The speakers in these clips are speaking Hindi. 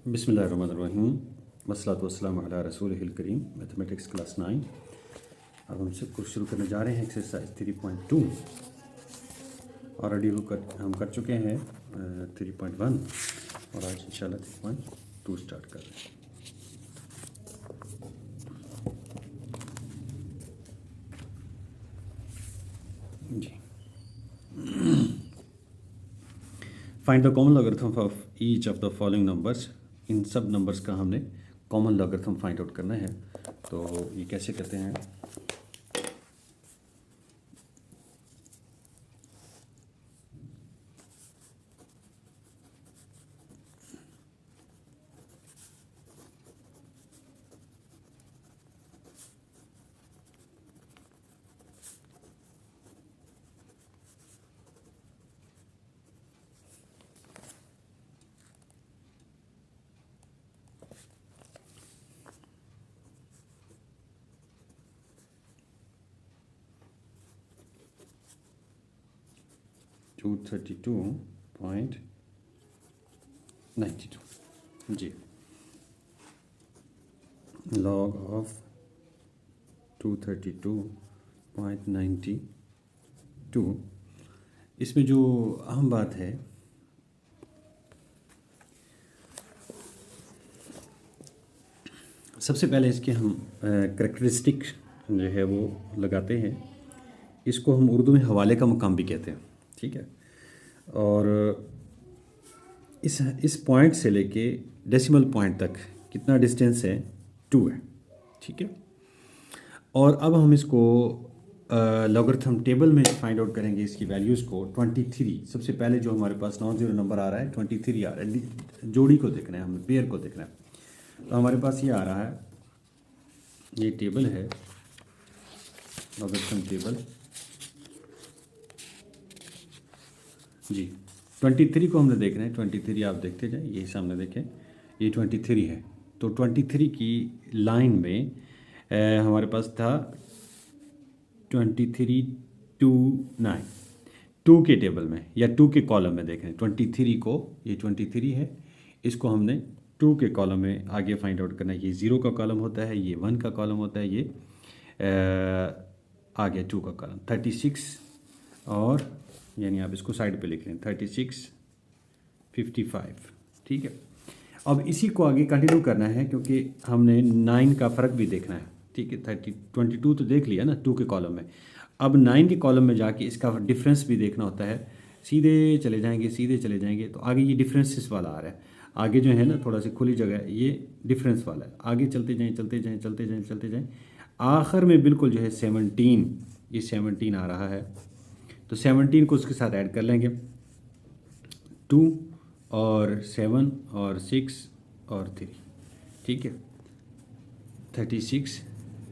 बिस्मिल्लाहिर्रहमानिर्रहीम वस्सलातु वस्सलामु अला रसूलिहिल करीम। Mathematics class 9। अब हम सब कुछ शुरू करने जा रहे हैं एक्सरसाइज 3.2। ऑलरेडी हम कर चुके हैं 3.1 और आज इंशाल्लाह 3.2 स्टार्ट कर रहे हैं। जी, find the common logarithm of each of the following numbers. इन सब नंबर्स का हमने कॉमन लॉगरिथम फाइंड आउट करना है। तो ये कैसे करते हैं? Two 32.92 ji, log of 232.92। इसमें जो अहम बात है, सबसे पहले इसके हम करेक्टरिस्टिक जो है वो लगाते हैं। इसको हम उर्दू में हवाले का मुकाम भी कहते हैं, ठीक है। और इस पॉइंट से लेके डेसिमल पॉइंट तक कितना डिस्टेंस है? 2 है, ठीक है। और अब हम इसको लॉगरिथम टेबल में फाइंड आउट करेंगे इसकी वैल्यूज़ को। 23 सबसे पहले जो हमारे पास नॉन ज़ीरो नंबर आ रहा है 23 आ रहा है। जोड़ी को देखना है, हमें पेयर को देखना है। तो हमारे पास ये आ रहा है, ये टेबल है लॉगरिथम टेबल जी। 23 को हमने देखना है। 23 आप देखते जाए, ये सामने देखें, ये 23 है। तो 23 की लाइन में हमारे पास था 23 2 9, 2 के टेबल में या 2 के कॉलम में देख रहे हैं 23 को। ये 23 है, इसको हमने 2 के कॉलम में आगे फाइंड आउट करना है। ये 0 का कॉलम होता है, ये 1 का कॉलम होता है, ये आगे 2 का कॉलम 36। और यानी आप इसको साइड पे लिख लें 36 55, ठीक है। अब इसी को आगे कंटिन्यू करना है क्योंकि हमने 9 का फ़र्क भी देखना है, ठीक है। 22 तो देख लिया ना 2 के कॉलम में। अब 9 के कॉलम में जाके इसका डिफरेंस भी देखना होता है। सीधे चले जाएंगे तो आगे ये डिफरेंसेस वाला आ रहा है। आगे जो है ना थोड़ा सी खुली जगह है, ये डिफरेंस वाला है। आगे चलते जाएं, आखिर में बिल्कुल जो है 17, ये 17 आ रहा है। तो 17 को उसके साथ ऐड कर लेंगे, 2 और 7 और 6 और 3, ठीक है। 36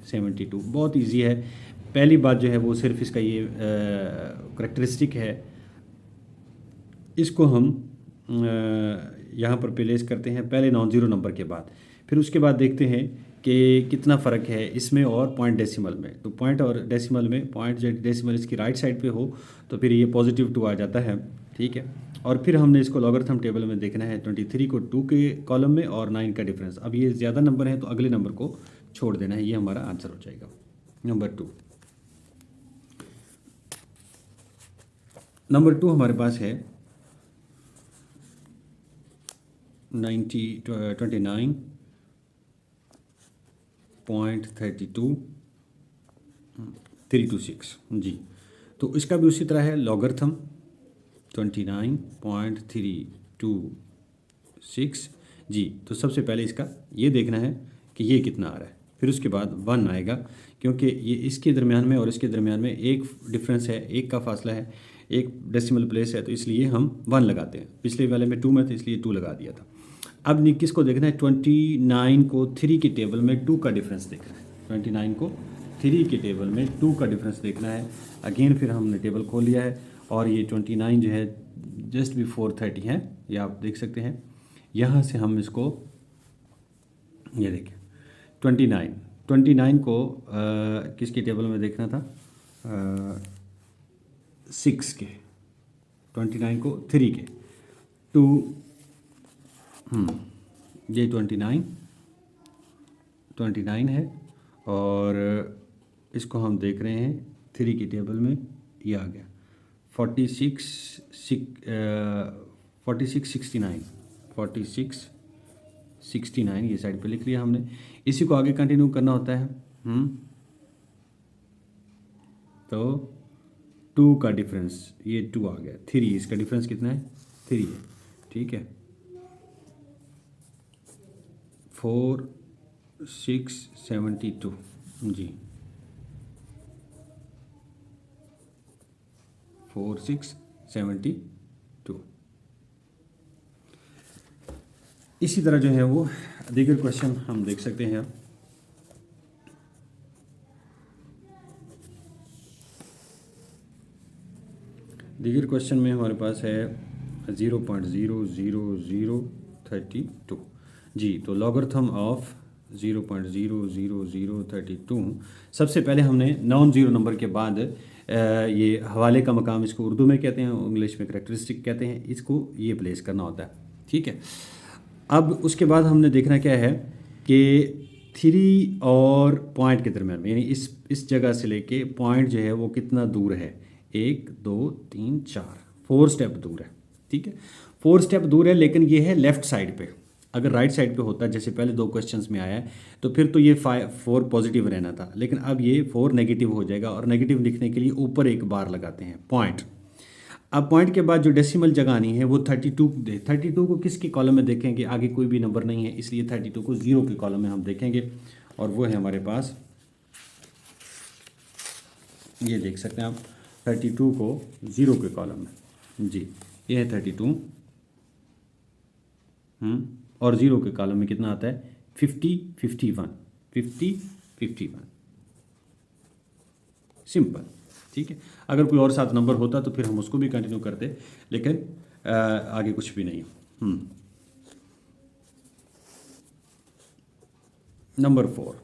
72 बहुत इजी है। पहली बात जो है वो सिर्फ इसका ये करेक्टरिस्टिक है। इसको हम यहाँ पर प्लेस करते हैं पहले नॉन ज़ीरो नंबर के बाद। फिर उसके बाद देखते हैं कि कितना फ़र्क है इसमें और पॉइंट डेसिमल में। तो पॉइंट और डेसिमल में, पॉइंट जो डेसिमल इसकी राइट साइड पे हो तो फिर ये +2 आ जाता है, ठीक है। और फिर हमने इसको लॉगरिथम टेबल में देखना है 23 को 2 के कॉलम में और 9 का डिफरेंस। अब ये ज़्यादा नंबर है तो अगले नंबर को छोड़ देना है, ये हमारा आंसर हो जाएगा नंबर 2। नंबर 2 हमारे पास है 29.32 जी। तो इसका भी उसी तरह है लॉगरिथम 29.326 जी। तो सबसे पहले इसका ये देखना है कि ये कितना आ रहा है, फिर उसके बाद 1 आएगा क्योंकि ये इसके दरमियान में और इसके दरमियान में एक डिफरेंस है, एक का फासला है, एक डेसिमल प्लेस है, तो इसलिए हम 1 लगाते हैं। पिछले वाले में 2 में था इसलिए 2 लगा दिया था। अब किसको देखना है? 29 को 3 के टेबल में 2 का डिफरेंस देखना है। 29 को 3 के टेबल में 2 का डिफरेंस देखना है। अगेन फिर हमने टेबल खोल लिया है और ये 29 जो है जस्ट बिफोर 30 है, ये आप देख सकते हैं। यहाँ से हम इसको, ये देखें 29 को किसके टेबल में देखना था? 6 के, 29 को 3 के 2 ये 29 है, और इसको हम देख रहे हैं 3 की टेबल में, ये आ गया 46 69 ये साइड पे लिख लिया हमने। इसी को आगे कंटिन्यू करना होता है। तो 2 का डिफरेंस, ये 2 आ गया, 3 इसका डिफरेंस कितना है, 3 है, ठीक है। 4 6 72 जी, 4 6 72। इसी तरह जो है वो दीगर क्वेश्चन हम देख सकते हैं। दीगर क्वेश्चन में हमारे पास है 0.00032 जी। तो लॉगरिथम ऑफ 0.00032, सबसे पहले हमने नॉन ज़ीरो नंबर के बाद ये हवाले का मकाम, इसको उर्दू में कहते हैं, इंग्लिश में करैक्टरिस्टिक कहते हैं, इसको ये प्लेस करना होता है, ठीक है। अब उसके बाद हमने देखना क्या है कि 3 और पॉइंट के दरम्यान में, यानी इस जगह से लेके पॉइंट जो है वो कितना दूर है, 1 2 3 4 4 स्टेप दूर है, ठीक है। 4 स्टेप दूर है, लेकिन ये है लेफ़्ट साइड पे। अगर राइट साइड पे होता, जैसे पहले 2 क्वेश्चंस में आया है, तो फिर तो ये 4 पॉजिटिव रहना था, लेकिन अब ये 4 नेगेटिव हो जाएगा, और नेगेटिव लिखने के लिए ऊपर एक बार लगाते हैं पॉइंट। अब पॉइंट के बाद जो डेसिमल जगह आनी है वो 32 को किसके कॉलम में देखेंगे, आगे कोई भी नंबर नहीं है, इसलिए 32 को 0 के कॉलम में हम देखेंगे, और वो है हमारे पास, ये देख सकते हैं आप, 32 को 0 के कॉलम में जी, ये है 32, और 0 के कॉलम में कितना आता है, 50 51 सिंपल, ठीक है। अगर कोई और साथ नंबर होता तो फिर हम उसको भी कंटिन्यू करते, लेकिन आगे कुछ भी नहीं। नंबर 4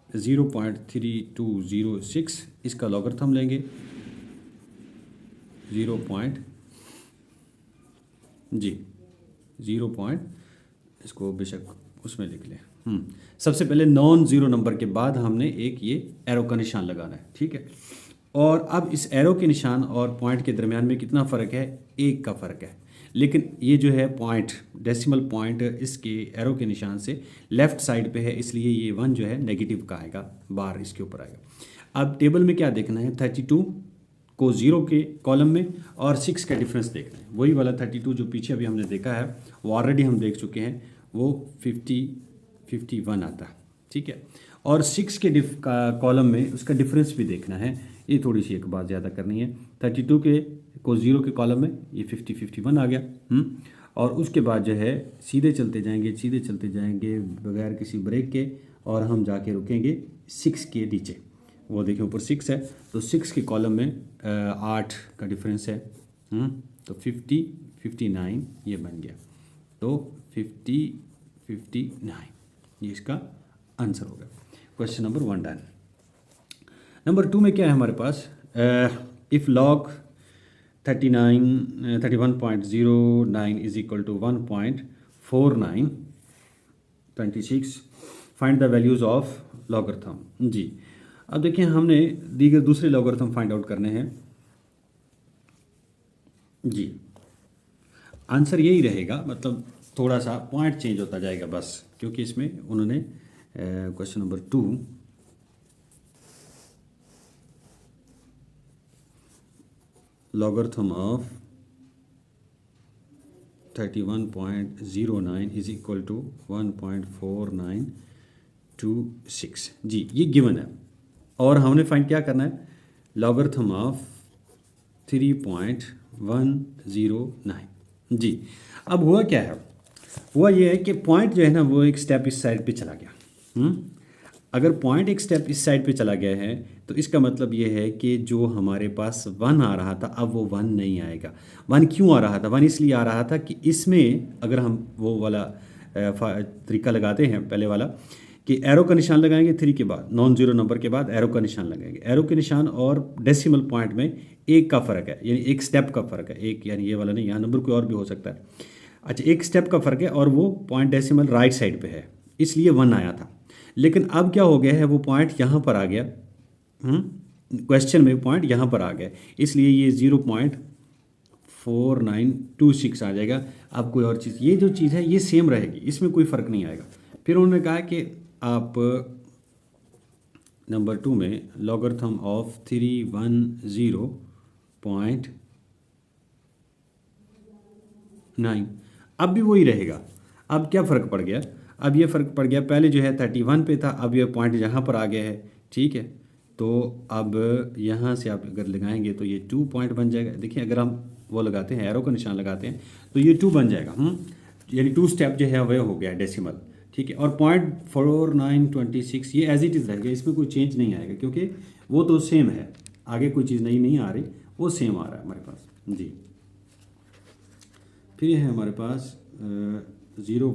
0.3206, इसका लॉगरिथम लेंगे 0 इसको बेशक उसमें लिख लें। सबसे पहले नॉन ज़ीरो नंबर के बाद हमने एक ये एरो का निशान लगाना है, ठीक है। और अब इस एरो के निशान और पॉइंट के दरमियान में कितना फ़र्क है, 1 का फ़र्क है, लेकिन ये जो है पॉइंट, डेसिमल पॉइंट इसके एरो के निशान से लेफ़्ट साइड पे है, इसलिए ये 1 जो है नेगेटिव का आएगा, बार इसके ऊपर आएगा। अब टेबल में क्या देखना है, 32 को 0 के कॉलम में और 6 का डिफरेंस देखना है। वही वाला 32 जो पीछे अभी हमने देखा है वो ऑलरेडी हम देख चुके हैं, वो 51 आता है, ठीक है। और 6 के कॉलम में उसका डिफरेंस भी देखना है। ये थोड़ी सी एक बात ज़्यादा करनी है, 32 को 0 के कॉलम में ये 51 आ गया। और उसके बाद जो है सीधे चलते जाएंगे बगैर किसी ब्रेक के, और हम जाके रुकेंगे 6 के नीचे। वो देखिए ऊपर 6 है, तो 6 के कॉलम में 8 का डिफरेंस है, तो 59 ये बन गया। तो 59 ये इसका आंसर होगा। Question number 1 done. नंबर 2 में क्या है हमारे पास, if log 31.09 is equal to 1.4926, find the values of logarithm जी। अब देखिए हमने दीगर दूसरे लॉगरिथम फाइंड आउट करने हैं जी। आंसर यही रहेगा, मतलब थोड़ा सा पॉइंट चेंज होता जाएगा बस, क्योंकि इसमें उन्होंने question number 2 logarithm of 31.09 is equal to 1.4926 ji, ये गिवन है। और हमने फाइंड क्या करना है, लॉगरिथम ऑफ 3.109 जी। अब हुआ क्या है, हुआ ये है कि पॉइंट जो है ना वो एक स्टेप इस साइड पे चला गया। अगर पॉइंट एक स्टेप इस साइड पे चला गया है तो इसका मतलब ये है कि जो हमारे पास 1 आ रहा था अब वो 1 नहीं आएगा। 1 क्यों आ रहा था, 1 इसलिए आ रहा था कि इसमें अगर हम वो वाला तरीका लगाते हैं पहले वाला कि एरो का निशान लगाएंगे 3 के बाद, नॉन ज़ीरो नंबर के बाद एरो का निशान लगाएंगे। एरो के निशान और डेसिमल पॉइंट में 1 का फ़र्क है, यानी 1 स्टेप का फ़र्क है, 1 यानी ये वाला नहीं, यहाँ नंबर कोई और भी हो सकता है। अच्छा, एक स्टेप का फ़र्क है और वो पॉइंट डेसिमल राइट साइड पे है, इसलिए 1 आया था। लेकिन अब क्या हो गया है, वो पॉइंट यहाँ पर आ गया, क्वेश्चन में पॉइंट यहाँ पर आ गया, इसलिए ये 0.4926 आ जाएगा। अब कोई और चीज़, ये जो चीज़ है ये सेम रहेगी, इसमें कोई फ़र्क नहीं आएगा। फिर उन्होंने कहा कि आप नंबर 2 में लॉगरिथम ऑफ 310.9, अब भी वही रहेगा। अब क्या फ़र्क पड़ गया, अब ये फ़र्क पड़ गया, पहले जो है 31 पे था, अब ये पॉइंट यहाँ पर आ गया है, ठीक है। तो अब यहाँ से आप अगर लगाएंगे तो ये 2 पॉइंट बन जाएगा। देखिए अगर हम वो लगाते हैं, एरो का निशान लगाते हैं, तो ये 2 बन जाएगा, यानी 2 स्टेप जो है वह हो गया डेसिमल, ठीक है। और 0.4926 ये एज इट इज़ रहेगा, इसमें कोई चेंज नहीं आएगा क्योंकि वो तो सेम है, आगे कोई चीज़ नई नहीं आ रही, वो सेम आ रहा है हमारे पास जी। फिर ये है हमारे पास 0.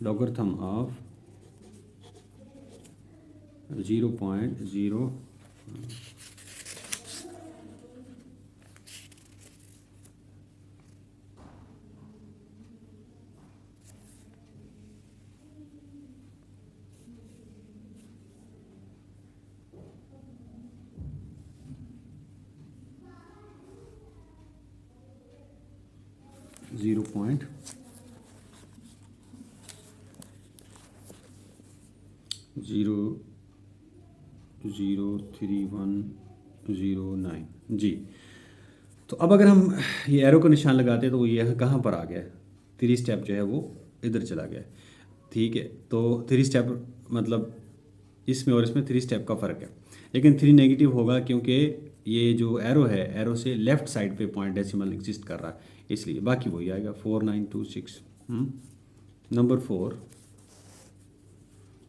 लॉगरिथम ऑफ 0.0 0.03109 जी। तो अब अगर हम ये एरो का निशान लगाते हैं तो वो ये कहाँ पर आ गया, 3 स्टेप जो है वो इधर चला गया, ठीक है। तो 3 स्टेप मतलब इसमें और इसमें 3 स्टेप का फ़र्क है, लेकिन 3 नेगेटिव होगा क्योंकि ये जो एरो है, एरो से लेफ़्ट साइड पे पॉइंट डेसिमल एग्जिस्ट कर रहा है, इसलिए बाकी वही आएगा 4926। नंबर 4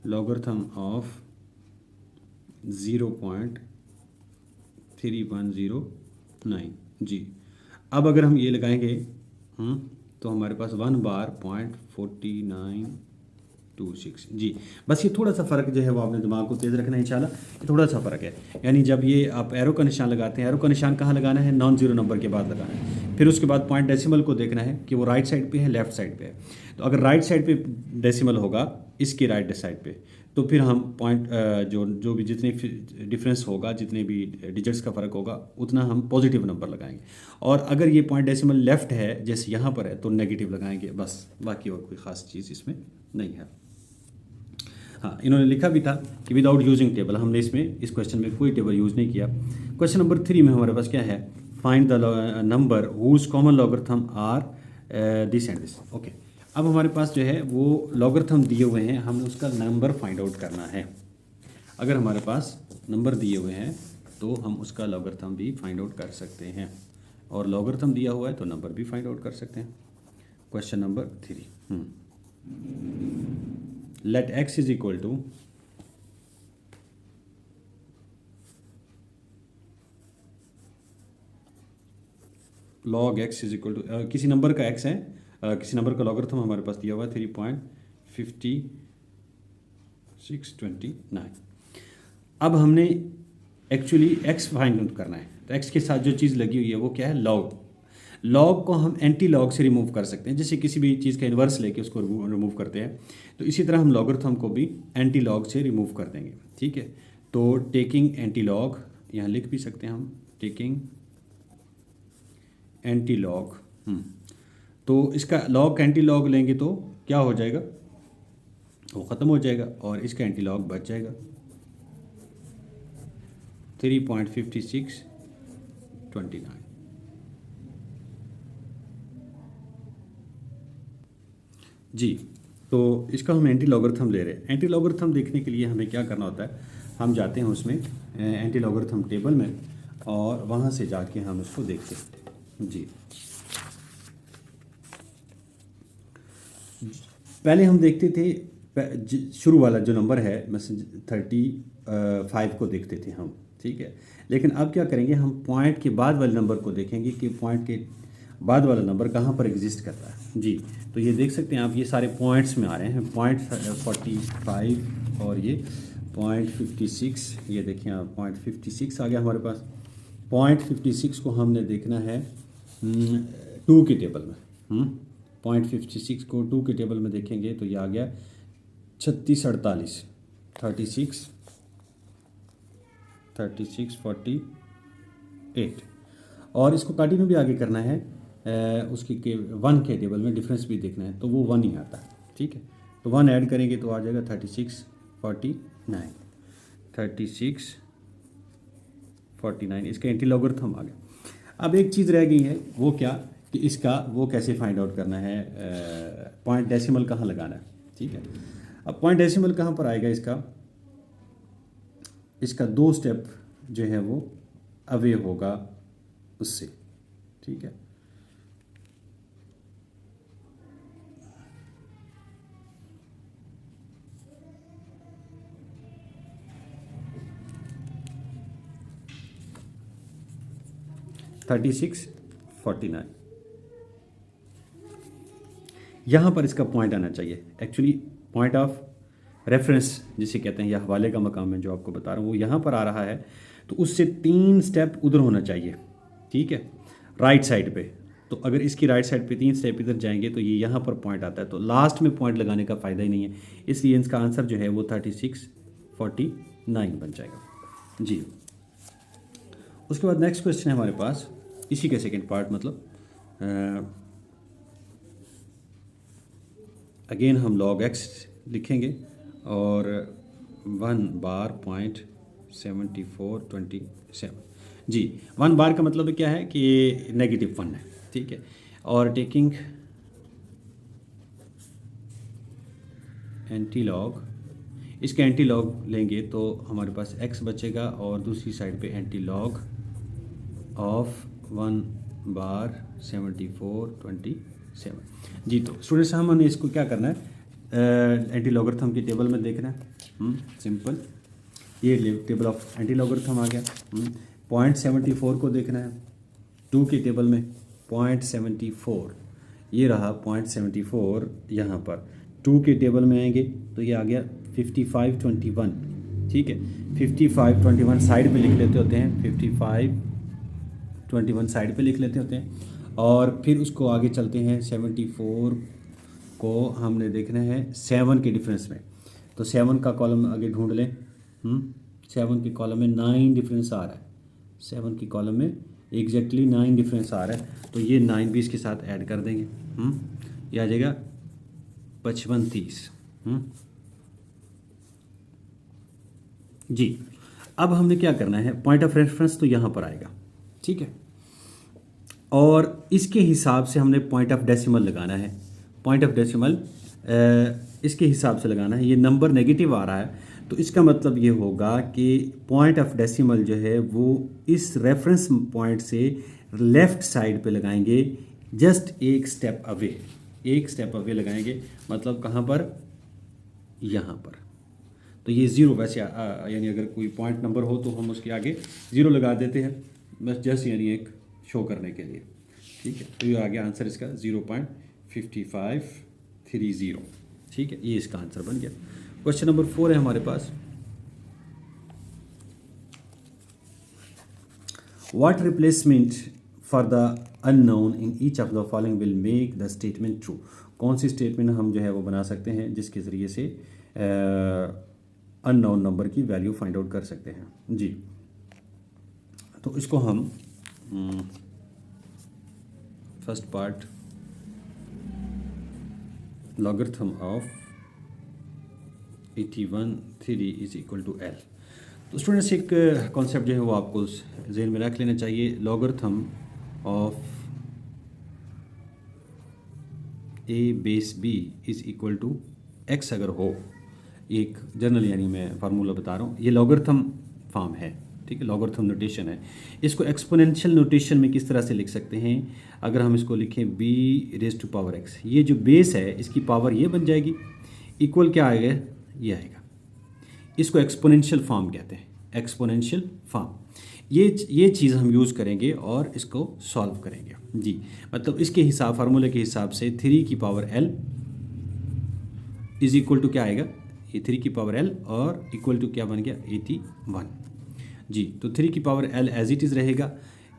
लॉगरिथम ऑफ 0.3109 जी। अब अगर हम ये लगाएंगे तो हमारे पास 1/.4926 जी। बस ये थोड़ा सा फ़र्क जो है वो आपने दिमाग को तेज़ रखना है इंशाल्लाह, ये थोड़ा सा फ़र्क है। यानी जब ये आप एरो का निशान लगाते हैं, एरो का निशान कहाँ लगाना है, नॉन ज़ीरो नंबर के बाद लगाना है। फिर उसके बाद पॉइंट डेसिमल को देखना है कि वो राइट साइड पे है लेफ़्ट साइड पे है। तो अगर राइट साइड पे डेसिमल होगा, इसकी राइट साइड पे, तो फिर हम पॉइंट जो भी जितने डिफरेंस होगा, जितने भी डिजिट्स का फ़र्क होगा, उतना हम पॉजिटिव नंबर लगाएंगे। और अगर ये पॉइंट डेसिमल लेफ़्ट है जैसे यहाँ पर है तो नेगेटिव लगाएंगे, बस बाकी और कोई ख़ास चीज़ इसमें नहीं है। हाँ, इन्होंने लिखा भी था कि विदाउट यूजिंग टेबल, हमने इसमें इस क्वेश्चन में कोई टेबल यूज़ नहीं किया। क्वेश्चन नंबर 3 में हमारे पास क्या है, find the number whose common logarithm are this and this. Okay, अब हमारे पास जो है वो लॉगरिथम दिए हुए हैं, हमें उसका नंबर फाइंड आउट करना है। अगर हमारे पास नंबर दिए हुए हैं तो हम उसका लॉगरिथम भी फाइंड आउट कर सकते हैं, और लॉगरिथम दिया हुआ है तो नंबर भी फाइंड आउट कर सकते हैं। Question number 3, let x is equal to log x is equal to किसी नंबर का x है, किसी नंबर का लॉगरिथम हमारे पास दिया हुआ है 3.5629। अब हमने एक्चुअली x फाइंड आउट करना है, तो x के साथ जो चीज़ लगी हुई है वो क्या है, log। लॉग को हम एंटी लॉग से रिमूव कर सकते हैं, जैसे किसी भी चीज़ का इन्वर्स लेके उसको रिमूव करते हैं, तो इसी तरह हम लॉगरिथम को भी एंटी लॉग से रिमूव कर देंगे, ठीक है। तो टेकिंग एंटी लॉग, यहाँ लिख भी सकते हैं हम, टेकिंग एंटी लॉग, तो इसका लॉग एंटी लॉग लेंगे तो क्या हो जाएगा, वो ख़त्म हो जाएगा और इसका एंटी लॉग बच जाएगा 3.5629 जी। तो इसका हम एंटी लॉगरिथम ले रहे हैं। एंटी लॉगरिथम देखने के लिए हमें क्या करना होता है, हम जाते हैं उसमें एंटी लॉगरिथम टेबल में और वहाँ से जाके हम उसको देखते हैं जी। पहले हम देखते थे शुरू वाला जो नंबर है, मतलब 35 को देखते थे हम, ठीक है। लेकिन अब क्या करेंगे, हम पॉइंट के बाद वाले नंबर को देखेंगे कि पॉइंट के बाद वाला नंबर कहाँ पर एग्जिस्ट करता है जी। तो ये देख सकते हैं आप, ये सारे पॉइंट्स में आ रहे हैं, पॉइंट 45 और ये पॉइंट 56, ये देखिए आप पॉइंट 56 आ गया हमारे पास, 0.56 को हमने देखना है 2 के टेबल में। 0.56 को 2 के टेबल में देखेंगे तो ये आ गया 3648, 3648। और इसको कंटिन्यू भी आगे करना है, उसकी के 1 के टेबल में डिफरेंस भी देखना है, तो वो 1 ही आता है। ठीक है, तो 1 ऐड करेंगे तो आ जाएगा 3649, 3649। इसका एंटीलॉगरिथम आ गया। अब एक चीज़ रह गई है, वो क्या कि इसका वो कैसे फाइंड आउट करना है, पॉइंट डेसिमल कहाँ लगाना है। ठीक है, अब पॉइंट डेसिमल कहाँ पर आएगा इसका 2 स्टेप जो है वो अवे होगा उससे। ठीक है, थर्टी 3649 यहाँ पर इसका पॉइंट आना चाहिए। एक्चुअली पॉइंट ऑफ रेफरेंस जिसे कहते हैं, या हवाले का मकाम है जो आपको बता रहा हूँ, वो यहाँ पर आ रहा है, तो उससे 3 स्टेप उधर होना चाहिए। ठीक है, राइट साइड पे। तो अगर इसकी राइट साइड पे 3 स्टेप इधर जाएंगे तो ये यहाँ पर पॉइंट आता है, तो लास्ट में पॉइंट लगाने का फ़ायदा ही नहीं है, इसलिए इसका आंसर जो है वो 3649 बन जाएगा जी। उसके बाद नेक्स्ट क्वेश्चन है हमारे पास, इसी के सेकेंड पार्ट, मतलब अगेन हम log x लिखेंगे और 1 बार .7427 जी। 1 बार का मतलब क्या है कि ये -1 है। ठीक है, और टेकिंग एंटी लॉग, इसका एंटी लॉग लेंगे तो हमारे पास x बचेगा और दूसरी साइड पे एंटी लॉग ऑफ 1 बार 7427 जी। तो स्टूडेंट्स हमने इसको क्या करना है, एंटी लॉगरिथम की टेबल में देखना है। सिंपल, ये टेबल ऑफ एंटी लॉगरिथम आ गया। 0.74 को देखना है 2 की टेबल में। 0.74 ये रहा 0.74, यहाँ पर 2 के टेबल में आएंगे तो ये आ गया 5521। ठीक है, 5521 साइड पे लिख लेते होते हैं, 5521 साइड पे लिख लेते होते हैं, और फिर उसको आगे चलते हैं। 74 को हमने देखना है 7 के डिफरेंस में, तो 7 का कॉलम आगे ढूंढ लें। 7 के कॉलम में 9 डिफरेंस आ रहा है, 7 की कॉलम में एग्जैक्टली 9 डिफरेंस आ रहा है, तो ये 9 भी इसके साथ ऐड कर देंगे। ये आ जाएगा 5530 जी। अब हमने क्या करना है, पॉइंट ऑफ रेफरेंस तो यहाँ पर आएगा। ठीक है, और इसके हिसाब से हमने पॉइंट ऑफ डेसिमल लगाना है। पॉइंट ऑफ डेसिमल इसके हिसाब से लगाना है। ये नंबर नेगेटिव आ रहा है, तो इसका मतलब ये होगा कि पॉइंट ऑफ डेसिमल जो है वो इस रेफरेंस पॉइंट से लेफ़्ट साइड पे लगाएंगे, जस्ट एक स्टेप अवे लगाएंगे। मतलब कहाँ पर, यहाँ पर। तो ये 0 वैसे यानी अगर कोई पॉइंट नंबर हो तो हम उसके आगे 0 लगा देते हैं, बस जस्ट यानी एक शो करने के लिए। ठीक है, तो ये आ गया आंसर इसका 0.5530। ठीक है, ये इसका आंसर बन गया। क्वेश्चन नंबर 4 है हमारे पास, what replacement for the unknown in each of the following will make the statement true. कौन सी स्टेटमेंट हम जो है वो बना सकते हैं जिसके ज़रिए से अननोन नंबर की वैल्यू फाइंड आउट कर सकते हैं जी। तो इसको हम first part, logarithm of 81/3 is equal to L। तो स्टूडेंट्स एक कॉन्सेप्ट जो है वो आपको जहन में रख लेना चाहिए। Logarithm of a base b is equal to x अगर हो, एक जनरल यानी मैं फार्मूला बता रहा हूँ, ये लॉगरिथम फॉर्म है। ठीक है, लॉगरिथम नोटेशन है। इसको एक्सपोनेंशियल नोटेशन में किस तरह से लिख सकते हैं, अगर हम इसको लिखें b raise to power x, ये जो बेस है इसकी पावर ये बन जाएगी, इक्वल क्या आएगा, ये आएगा। इसको एक्सपोनेंशियल फॉर्म कहते हैं, एक्सपोनेंशियल फॉर्म। ये चीज़ हम यूज़ करेंगे और इसको सॉल्व करेंगे जी। मतलब इसके हिसाब, फार्मूले के हिसाब से 3 की power l is equal to क्या आएगा, ये 3 की पावर l और इक्वल टू क्या बन गया 81। जी। तो 3 की power l as it is रहेगा।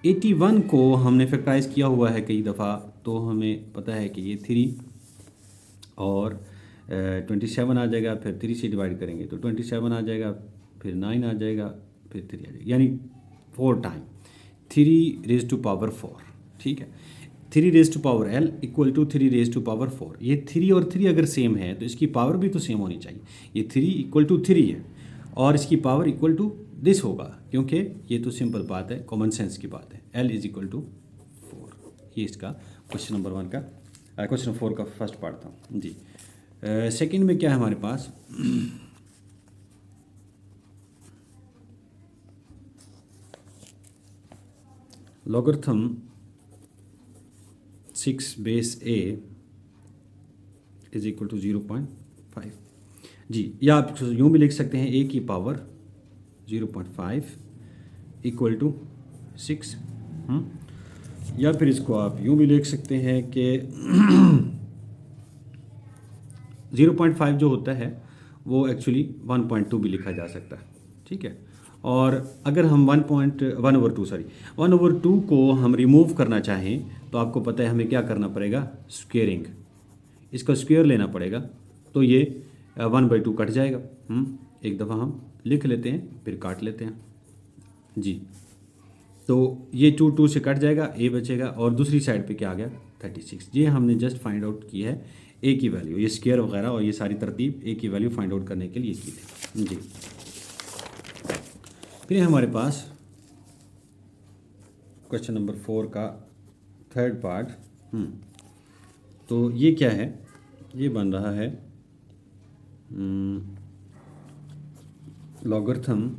81 को हमने फैक्टराइज किया हुआ है कई दफ़ा, तो हमें पता है कि ये 3 और 27 आ जाएगा, फिर 3 से डिवाइड करेंगे तो 27 आ जाएगा, फिर 9 आ जाएगा, फिर 3 आ जाएगा, यानी 4 टाइम 3 रेज टू पावर 4। ठीक है, 3 raise to power l equal to 3 raise to power 4। ये 3 और 3 अगर सेम है तो इसकी पावर भी तो सेम होनी चाहिए। ये 3 इक्वल टू 3 है और इसकी पावर इक्वल टू दिस होगा, क्योंकि ये तो सिंपल बात है, कॉमन सेंस की बात है। l is equal to 4। ये इसका क्वेश्चन नंबर 1 का, क्वेश्चन 4 का फर्स्ट पार्ट था जी। सेकंड में क्या है हमारे पास, logarithm 6 base a is equal to 0.5 जी। या आप यूँ भी लिख सकते हैं a की पावर 0.5 इक्वल टू 6। या फिर इसको आप यूँ भी लिख सकते हैं कि 0.5 जो होता है वो एक्चुअली 1.2 भी लिखा जा सकता है। ठीक है, और अगर हम 1/2 को हम रिमूव करना चाहें तो आपको पता है हमें क्या करना पड़ेगा, स्क्वेयरिंग, इसका स्क्वेयर लेना पड़ेगा, तो ये 1/2 कट जाएगा। एक दफ़ा हम लिख लेते हैं फिर काट लेते हैं जी। तो ये 2 से कट जाएगा, a बचेगा, और दूसरी साइड पे क्या आ गया 36। ये हमने जस्ट फाइंड आउट की है a की वैल्यू, ये स्क्वायर वगैरह और ये सारी तरतीब a की वैल्यू फाइंड आउट करने के लिए की थी जी। फिर हमारे पास क्वेश्चन नंबर 4 का थर्ड पार्ट। तो ये क्या है, ये बन रहा है logarithm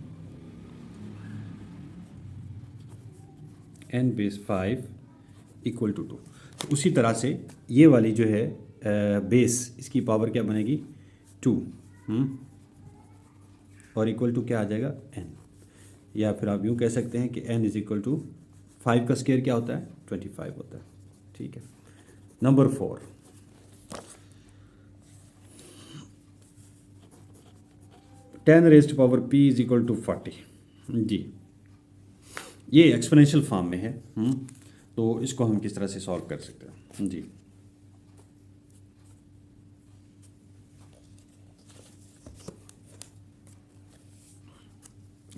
n base 5 equal to 2। तो उसी तरह से ये वाली जो है बेस, इसकी पावर क्या बनेगी 2 और इक्वल टू क्या आ जाएगा n। या फिर आप यूँ कह सकते हैं कि n इज इक्वल टू 5 का स्क्वायर क्या होता है 25 होता है। ठीक है, number 4 10 raised power p is equal to 40 G. ये एक्सपोनेंशियल फॉर्म में है। तो इसको हम किस तरह से सॉल्व कर सकते हैं जी।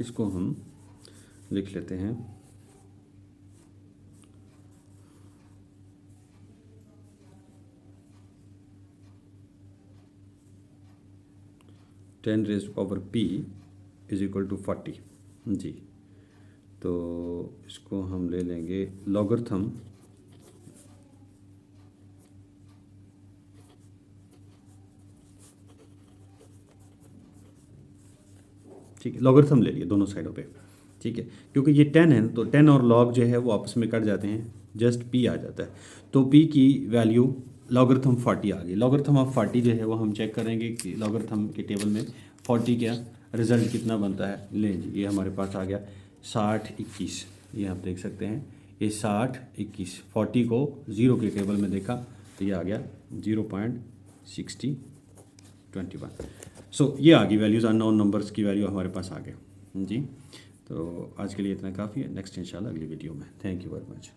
इसको हम लिख लेते हैं ten raise power p is equal to 40 G. तो इसको हम ले लेंगे लॉगरिथम ठीक है, लॉगरिथम ले लिए दोनों साइडों पे। ठीक है, क्योंकि ये 10 है तो 10 और लॉग जो है वो आपस में कट जाते हैं, जस्ट p आ जाता है। तो p की वैल्यू लॉगरिथम 40 आ गई। लॉगरिथम ऑफ 40 जो है वो हम चेक करेंगे कि लॉगरिथम के टेबल में 40 क्या रिजल्ट कितना बनता है। लें जी, ये हमारे पास आ गया 60-21। ये आप देख सकते हैं, ये 60-21, 40 को 0 के टेबल में देखा तो ये आ गया 0.6021। सो ये आ गई वैल्यूज़, अननोन नंबर्स की वैल्यू हमारे पास आ गए जी। तो आज के लिए इतना काफ़ी है, नेक्स्ट इंशाल्लाह अगली वीडियो में। Thank you very much.